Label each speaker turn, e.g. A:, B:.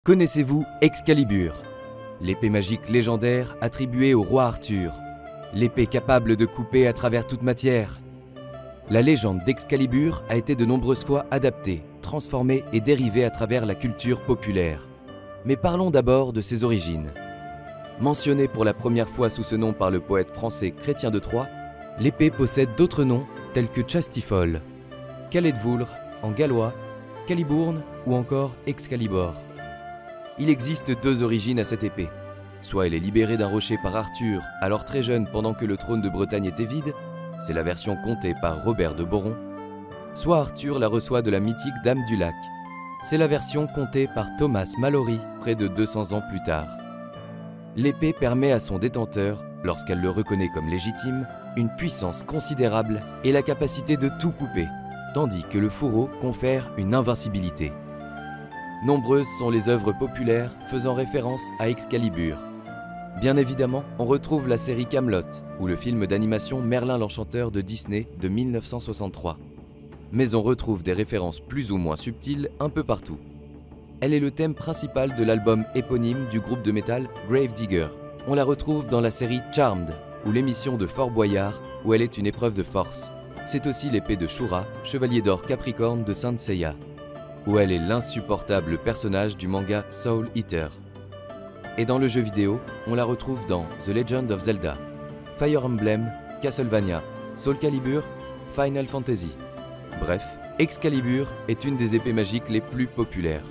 A: Connaissez-vous Excalibur, l'épée magique légendaire attribuée au roi Arthur, l'épée capable de couper à travers toute matière? La légende d'Excalibur a été de nombreuses fois adaptée, transformée et dérivée à travers la culture populaire. Mais parlons d'abord de ses origines. Mentionnée pour la première fois sous ce nom par le poète français Chrétien de Troyes, l'épée possède d'autres noms tels que Chastifol, Calet-de-Voulre en gallois, Calibourne ou encore Excalibor. Il existe deux origines à cette épée. Soit elle est libérée d'un rocher par Arthur, alors très jeune pendant que le trône de Bretagne était vide, c'est la version contée par Robert de Boron, soit Arthur la reçoit de la mythique Dame du Lac. C'est la version contée par Thomas Malory près de 200 ans plus tard. L'épée permet à son détenteur, lorsqu'elle le reconnaît comme légitime, une puissance considérable et la capacité de tout couper, tandis que le fourreau confère une invincibilité. Nombreuses sont les œuvres populaires faisant référence à Excalibur. Bien évidemment, on retrouve la série Camelot ou le film d'animation Merlin l'Enchanteur de Disney de 1963. Mais on retrouve des références plus ou moins subtiles un peu partout. Elle est le thème principal de l'album éponyme du groupe de métal Gravedigger. On la retrouve dans la série Charmed ou l'émission de Fort Boyard où elle est une épreuve de force. C'est aussi l'épée de Shura, chevalier d'or Capricorne de Saint Seiya, où elle est l'insupportable personnage du manga Soul Eater. Et dans le jeu vidéo, on la retrouve dans The Legend of Zelda, Fire Emblem, Castlevania, Soul Calibur, Final Fantasy. Bref, Excalibur est une des épées magiques les plus populaires.